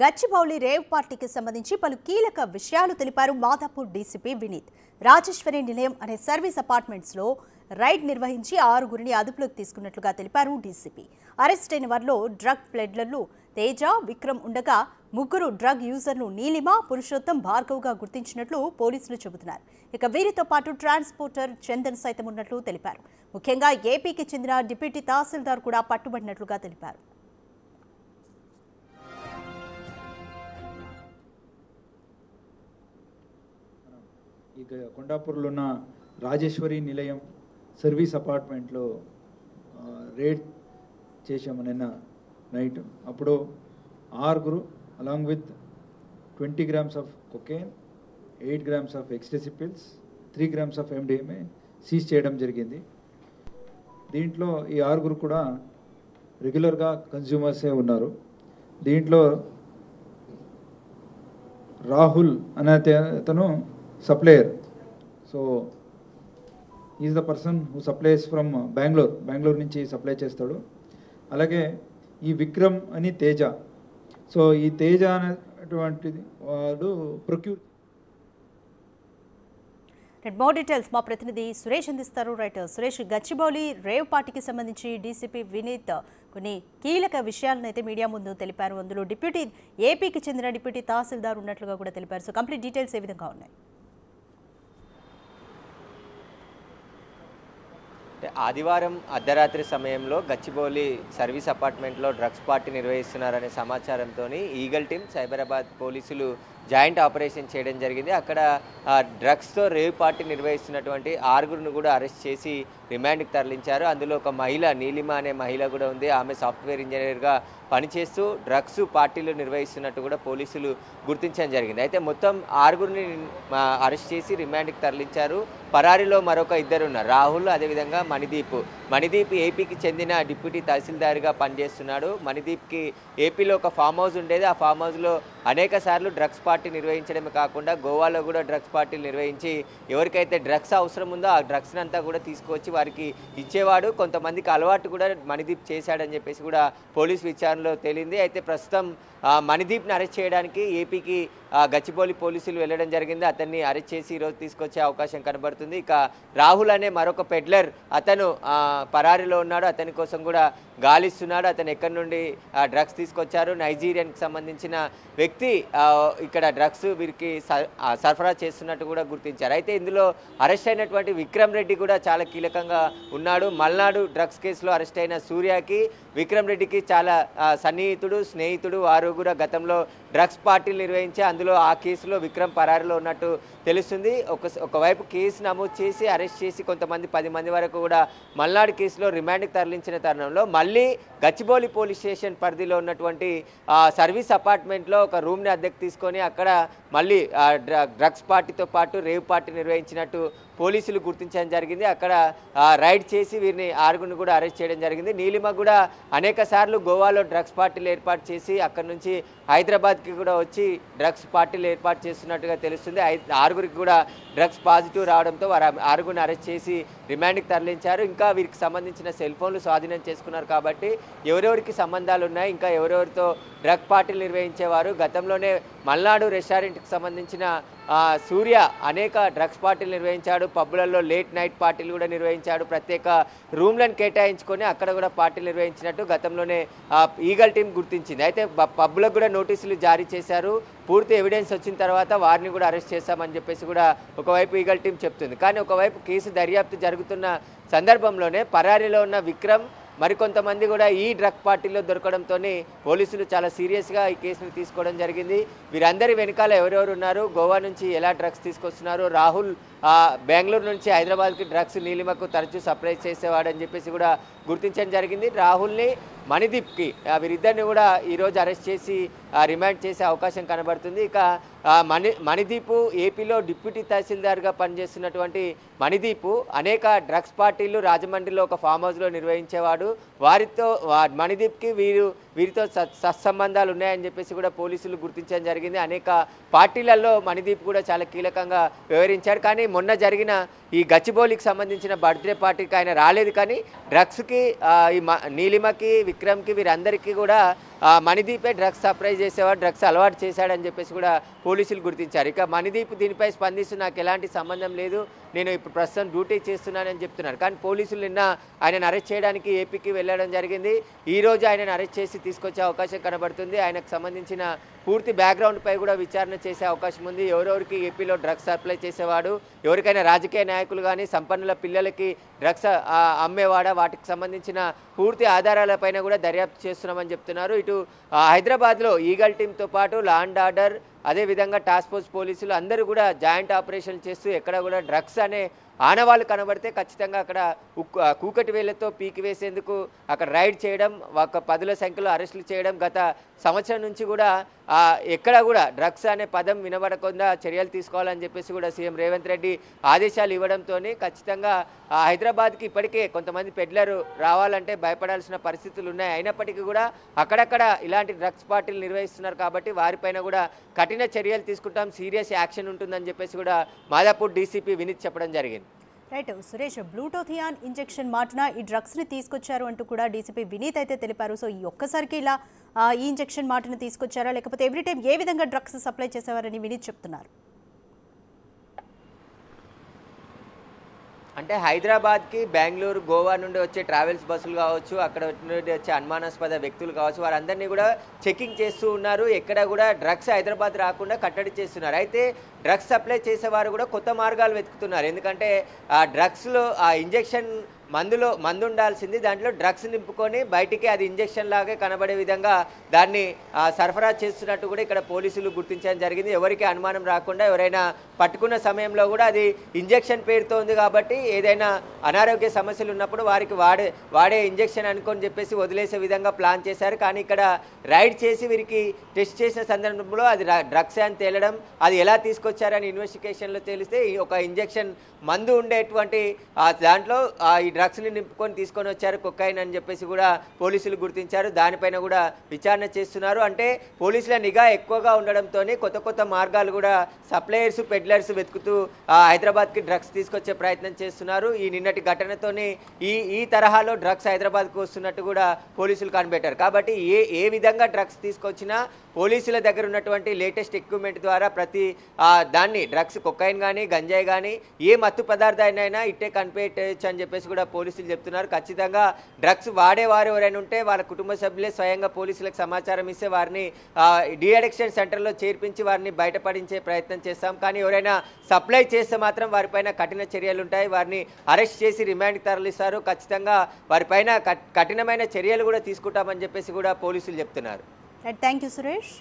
Gachibowli rave పార్టీకి సంబంధించి పలు కీలక విషయాలు తెలిపారు మాదాపూర్ డీసీపీ వినీత్. రాజేశ్వరి నిలయం అనే సర్వీస్ అపార్ట్మెంట్స్ లో రైడ్ నిర్వహించి 6గురిని అదుపులోకి తీసుకున్నట్లుగా తెలిపారు డీసీపీ. అరెస్ట్ అయిన వారిలో డ్రగ్ ప్లెడ్లర్లు తేజ, విక్రమ్ ఉండగా 3 డ్రగ్ యూజర్లు నీలిమ, పురుషోత్తం, భార్గవ్గా గుర్తించినట్లు పోలీసులు చెబుతున్నారు. ఇక వీరితో పాటు ట్రాన్స్పోర్టర్ చందన్ సైతం ఉన్నట్లు తెలిపారు. ముఖ్యంగా ఏపీకి చెందిన డిప్యూటీ తహసీల్దార్ కూడా పట్టుబడినట్లుగా తెలిపారు. కొండాపూర్లో ఉన్న రాజేశ్వరి నిలయం సర్వీస్ అపార్ట్మెంట్లో రేడ్ చేశాము నిన్న నైట్. అప్పుడు 6 along with 20 grams of cocaine, 8 grams of ecstasy pills, 3 grams of MDMA seize చేయడం జరిగింది. దీంట్లో ఈ 6 కూడా రెగ్యులర్గా కన్జ్యూమర్సే ఉన్నారు. దీంట్లో రాహుల్ అనే అతను supplier. So is the person who supplies from Bengaluru నుంచి సప్లై చేస్తాడు. అలాగే ఈ విక్రమ్ అని తేజ. సో ఈ తేజ అనేటువంటిది వాడు ప్రొక్యూర్. మోర్ డీటెయిల్స్ మా ప్రతినిధి సురేష్ అందిస్తారు. సురేష్, గచ్చిబౌలి రేవ్ పార్టీకి సంబంధించి డీసీపీ వినీత్ కొన్ని కీలక విషయాలను అయితే మీడియా ముందు తెలిపారు. అందులో ఏపీకి చెందిన డిప్యూటీ తహసీల్దార్ ఉన్నట్లుగా కూడా తెలిపారు. సో కంప్లీట్ డీటెయిల్స్ ఏ విధంగా ఉన్నాయి? ఆదివారం అర్ధరాత్రి సమయంలో గచ్చిబౌలి సర్వీస్ అపార్ట్మెంట్లో డ్రగ్స్ పార్టీ నిర్వహిస్తున్నారనే సమాచారంతో ఈగల్ టీమ్, సైబరాబాద్ పోలీసులు జాయింట్ ఆపరేషన్ చేయడం జరిగింది. అక్కడ డ్రగ్స్తో రేవ్ పార్టీ నిర్వహిస్తున్నటువంటి 6గురిని కూడా అరెస్ట్ చేసి రిమాండ్కి తరలించారు. అందులో ఒక మహిళ, నీలిమ అనే మహిళ కూడా ఉంది. ఆమె సాఫ్ట్వేర్ ఇంజనీర్గా పనిచేస్తూ డ్రగ్స్ పార్టీలు నిర్వహిస్తున్నట్టు కూడా పోలీసులు గుర్తించడం జరిగింది. అయితే మొత్తం 6గురిని అరెస్ట్ చేసి రిమాండ్కి తరలించారు. పరారీలో మరొక 2 ఉన్నారు, రాహుల్, అదేవిధంగా మణిదీప్ ఏపీకి చెందిన డిప్యూటీ తహసీల్దార్గా పనిచేస్తున్నాడు. మణిదీప్కి ఏపీలో ఒక ఫామ్ హౌస్ ఉండేది. ఆ ఫామ్ హౌస్లో అనేక సార్లు డ్రగ్స్ పార్టీ నిర్వహించడమే కాకుండా గోవాలో కూడా డ్రగ్స్ పార్టీలు నిర్వహించి ఎవరికైతే డ్రగ్స్ అవసరం ఉందో ఆ డ్రగ్స్ని అంతా కూడా తీసుకొచ్చి వారికి ఇచ్చేవాడు. కొంతమందికి అలవాటు కూడా మణిదీప్ చేశాడని చెప్పేసి కూడా పోలీస్ విచారణలో తేలింది. అయితే ప్రస్తుతం మణిదీప్ని అరెస్ట్ చేయడానికి ఏపీకి గచ్చిబౌలి పోలీసులు వెళ్ళడం జరిగింది. అతన్ని అరెస్ట్ చేసి ఈరోజు తీసుకొచ్చే అవకాశం కనబడుతుంది. ఇక రాహుల్ అనే మరొక పెడ్లర్, అతను పరారీలో ఉన్నాడు. అతని కోసం కూడా గాలిస్తున్నాడు. అతను ఎక్కడి నుండి డ్రగ్స్ తీసుకొచ్చారు, నైజీరియాకి సంబంధించిన వ్యక్తి ఇక్కడ డ్రగ్స్ వీరికి సరఫరా చేస్తున్నట్టు కూడా గుర్తించారు. అయితే ఇందులో అరెస్ట్ అయినటువంటి విక్రమ్ రెడ్డి కూడా చాలా కీలకంగా ఉన్నాడు. మల్నాడు డ్రగ్స్ కేసులో అరెస్ట్ అయిన సూర్యకి విక్రమ్ రెడ్డికి చాలా సన్నిహితుడు, స్నేహితుడు. వారు కూడా గతంలో డ్రగ్స్ పార్టీలు నిర్వహించి అందులో ఆ కేసులో విక్రమ్ పరారీలో ఉన్నట్టు తెలుస్తుంది. ఒకవైపు కేసు నమోదు చేసి అరెస్ట్ చేసి కొంతమంది 10 మంది వరకు కూడా మల్నాడు కేసులో రిమాండ్కి తరలించిన తరుణంలో మళ్ళీ గచ్చిబౌలి పోలీస్ స్టేషన్ పరిధిలో ఉన్నటువంటి సర్వీస్ అపార్ట్మెంట్లో ఒక రూమ్ని అద్దెకు తీసుకొని అక్కడ మళ్ళీ డ్రగ్స్ పార్టీతో పాటు రేవ్ పార్టీ నిర్వహించినట్టు పోలీసులు గుర్తించడం జరిగింది. అక్కడ రైడ్ చేసి వీరిని 6గురిని కూడా అరెస్ట్ చేయడం జరిగింది. నీలిమ కూడా అనేక సార్లు గోవాలో డ్రగ్స్ పార్టీలు ఏర్పాటు చేసి అక్కడ నుంచి హైదరాబాద్కి కూడా వచ్చి డ్రగ్స్ పార్టీలు ఏర్పాటు చేస్తున్నట్టుగా తెలుస్తుంది. 6గురికి కూడా డ్రగ్స్ పాజిటివ్ రావడంతో వారు 6గురిని అరెస్ట్ చేసి రిమాండ్కి తరలించారు. ఇంకా వీరికి సంబంధించిన సెల్ ఫోన్లు స్వాధీనం చేసుకున్నారు. కాబట్టి ఎవరెవరికి సంబంధాలు ఉన్నాయి, ఇంకా ఎవరెవరితో డ్రగ్ పార్టీలు నిర్వహించేవారు, గతంలోనే మల్నాడు రెస్టారెంట్కి సంబంధించిన సూర్య అనేక డ్రగ్స్ పార్టీలు నిర్వహించాడు. పబ్బులలో లేట్ నైట్ పార్టీలు కూడా నిర్వహించాడు. ప్రత్యేక రూమ్లను కేటాయించుకొని అక్కడ కూడా పార్టీలు నిర్వహించినట్టు గతంలోనే ఈగల్ టీం గుర్తించింది. అయితే పబ్బులకు కూడా నోటీసులు జారీ చేశారు. పూర్తి ఎవిడెన్స్ వచ్చిన తర్వాత వారిని కూడా అరెస్ట్ చేస్తామని చెప్పేసి కూడా ఒకవైపు ఈగల్ టీం చెప్తుంది. కానీ ఒకవైపు కేసు దర్యాప్తు జరుగుతున్న సందర్భంలోనే పరారీలో ఉన్న విక్రమ్, మరికొంతమంది కూడా ఈ డ్రగ్ పార్టీలో దొరకడంతో పోలీసులు చాలా సీరియస్గా ఈ కేసును తీసుకోవడం జరిగింది. వీరందరి వెనకాల ఎవరెవరు ఉన్నారు, గోవా నుంచి ఎలా డ్రగ్స్ తీసుకొస్తున్నారు, రాహుల్ బెంగళూరు నుంచి హైదరాబాద్కి డ్రగ్స్ నీలిమకు తరచూ సప్లై చేసేవాడని చెప్పేసి కూడా గుర్తించడం జరిగింది. రాహుల్ని, మణిదీప్కి వీరిద్దరిని కూడా ఈరోజు అరెస్ట్ చేసి రిమాండ్ చేసే అవకాశం కనబడుతుంది. ఇక మణిదీపు ఏపీలో డిప్యూటీ తహసీల్దార్గా పనిచేస్తున్నటువంటి మణిదీపు అనేక డ్రగ్స్ పార్టీలు రాజమండ్రిలో ఒక ఫామ్ హౌస్లో నిర్వహించేవాడు. మణిదీప్కి వీరితో సత్సంబంధాలు ఉన్నాయని చెప్పేసి కూడా పోలీసులు గుర్తించడం జరిగింది. అనేక పార్టీలలో మణిదీప్ కూడా చాలా కీలకంగా వివరించారు. కానీ మొన్న జరిగిన ఈ గచ్చిబౌలికి సంబంధించిన బర్త్డే పార్టీకి ఆయన రాలేదు. కానీ డ్రగ్స్కి ఈ నీలిమకి, విక్రమ్కి వీరందరికీ కూడా మణిదీపే డ్రగ్స్ సప్లై చేసేవాడు, డ్రగ్స్ అలవాటు చేశాడని చెప్పేసి కూడా పోలీసులు గుర్తించారు. ఇక మణిదీప్ దీనిపై స్పందిస్తూ నాకు ఎలాంటి సంబంధం లేదు, నేను ఇప్పుడు ప్రస్తుతం డ్యూటీ చేస్తున్నానని చెప్తున్నారు. కానీ పోలీసులు నిన్న ఆయనను అరెస్ట్ చేయడానికి ఏపీకి వెళ్ళడం జరిగింది. ఈరోజు ఆయనను అరెస్ట్ చేసి తీసుకొచ్చే అవకాశం కనబడుతుంది. ఆయనకు సంబంధించిన పూర్తి బ్యాక్గ్రౌండ్పై కూడా విచారణ చేసే అవకాశం ఉంది. ఎవరెవరికి ఏపీలో డ్రగ్స్ సప్లై చేసేవాడు, ఎవరికైనా రాజకీయ నాయకులు కానీ సంపన్నుల పిల్లలకి డ్రగ్స్ అమ్మేవాడా, వాటికి సంబంధించిన పూర్తి ఆధారాలపైన కూడా దర్యాప్తు చేస్తున్నామని చెప్తున్నారు. ఇటు హైదరాబాద్లో ఈగల్ టీంతో పాటు లా అండ్ ఆర్డర్, అదేవిధంగా టాస్క్ ఫోర్స్ పోలీసులు అందరూ కూడా జాయింట్ ఆపరేషన్ చేస్తూ ఎక్కడ కూడా డ్రగ్స్ అనే ఆనవాళ్ళు కనబడితే ఖచ్చితంగా అక్కడ కూకటి వేళ్లతో పీకి వేసేందుకు అక్కడ రైడ్ చేయడం, ఒక 10ల సంఖ్యలో అరెస్టులు చేయడం, గత సంవత్సరం నుంచి కూడా ఎక్కడ కూడా డ్రగ్స్ అనే పదం వినబడకుండా చర్యలు తీసుకోవాలని చెప్పేసి కూడా సీఎం రేవంత్ రెడ్డి ఆదేశాలు ఇవ్వడంతో ఖచ్చితంగా హైదరాబాద్కి ఇప్పటికే కొంతమంది పెడ్లరు రావాలంటే భయపడాల్సిన పరిస్థితులు ఉన్నాయి. అయినప్పటికీ కూడా అక్కడక్కడ ఇలాంటి డ్రగ్స్ పార్టీలు నిర్వహిస్తున్నారు కాబట్టి వారిపైన కూడా కఠిన చర్యలు తీసుకుంటాం, సీరియస్ యాక్షన్ ఉంటుందని చెప్పేసి కూడా మాదాపూర్ డీసీపీ వినీత్ చెప్పడం జరిగింది. రైట్ సురేష్, బ్లూటోథియాన్ ఇంజెక్షన్ మాటున ఈ డ్రగ్స్ని తీసుకొచ్చారు అంటూ కూడా డీసీపీ వినీత్ అయితే తెలిపారు. సో ఈ ఒక్కసారికి ఇలా ఈ ఇంజెక్షన్ మాటను తీసుకొచ్చారా, లేకపోతే ఎవ్రీ టైం ఏ విధంగా డ్రగ్స్ సప్లై చేసేవారని వినీత్ చెప్తున్నారు. అంటే హైదరాబాద్కి బెంగళూరు, గోవా నుండి వచ్చే ట్రావెల్స్ బస్సులు కావచ్చు, అక్కడ నుండి వచ్చే అనుమానాస్పద వ్యక్తులు కావచ్చు, వారందరినీ కూడా చెకింగ్ చేస్తూ ఉన్నారు. ఎక్కడ కూడా డ్రగ్స్ హైదరాబాద్ రాకుండా కట్టడి చేస్తున్నారు. అయితే డ్రగ్స్ సప్లై చేసేవారు కూడా కొత్త మార్గాలు వెతుకుతున్నారు. ఎందుకంటే ఆ డ్రగ్స్లో ఆ ఇంజెక్షన్ మందు ఉండాల్సింది, దాంట్లో డ్రగ్స్ నింపుకొని బయటికి అది ఇంజెక్షన్ లాగే కనబడే విధంగా దాన్ని సరఫరా చేస్తున్నట్టు కూడా ఇక్కడ పోలీసులు గుర్తించడం జరిగింది. ఎవరికి అనుమానం రాకుండా ఎవరైనా పట్టుకున్న సమయంలో కూడా అది ఇంజెక్షన్ పేరుతో ఉంది కాబట్టి ఏదైనా అనారోగ్య సమస్యలు ఉన్నప్పుడు వారికి వాడే ఇంజెక్షన్ అనుకొని చెప్పేసి వదిలేసే విధంగా ప్లాన్ చేశారు. కానీ ఇక్కడ రైడ్ చేసి వీరికి టెస్ట్ చేసిన సందర్భంలో అది డ్రగ్స్ అని తేలడం, అది ఎలా తీసుకొచ్చారని ఇన్వెస్టిగేషన్లో తెలిస్తే ఒక ఇంజెక్షన్ మందు ఉండేటువంటి దాంట్లో ఈ డ్రగ్స్ని నింపుకొని తీసుకొని వచ్చారు, కొకైన్ అని చెప్పేసి కూడా పోలీసులు గుర్తించారు. దానిపైన కూడా విచారణ చేస్తున్నారు. అంటే పోలీసుల నిఘా ఎక్కువగా ఉండడంతో కొత్త మార్గాలు కూడా సప్లయర్స్, పెడ్లర్స్ వెతుకుతూ హైదరాబాద్కి డ్రగ్స్ తీసుకొచ్చే ప్రయత్నం చేస్తున్నారు. ఈ నిన్నటి ఘటనతోనే ఈ తరహాలో డ్రగ్స్ హైదరాబాద్కు వస్తున్నట్టు కూడా పోలీసులు కనిపెట్టారు. కాబట్టి ఏ విధంగా డ్రగ్స్ తీసుకొచ్చినా పోలీసుల దగ్గర ఉన్నటువంటి లేటెస్ట్ ఎక్విప్మెంట్ ద్వారా ప్రతి దాన్ని డ్రగ్స్, కొకైన్ కానీ గంజాయి కానీ ఏ మత్తు పదార్థాలైనా ఇట్టే కనిపెట్టచ్చు అని చెప్పేసి కూడా పోలీసులు చెప్తున్నారు. ఖచ్చితంగా డ్రగ్స్ వాడేవారు ఎవరైనా ఉంటే వాళ్ళ కుటుంబ సభ్యులే స్వయంగా పోలీసులకు సమాచారం ఇస్తే వారిని డీ అడిక్షన్ సెంటర్లో చేర్పించి వారిని బయటపడించే ప్రయత్నం చేస్తాం. కానీ ఎవరైనా సప్లై చేస్తే మాత్రం వారిపైన కఠిన చర్యలు ఉంటాయి, వారిని అరెస్ట్ చేసి రిమాండ్కి తరలిస్తారు. ఖచ్చితంగా వారిపైన కఠినమైన చర్యలు కూడా తీసుకుంటామని చెప్పేసి కూడా పోలీసులు చెప్తున్నారు. Thank you Suresh.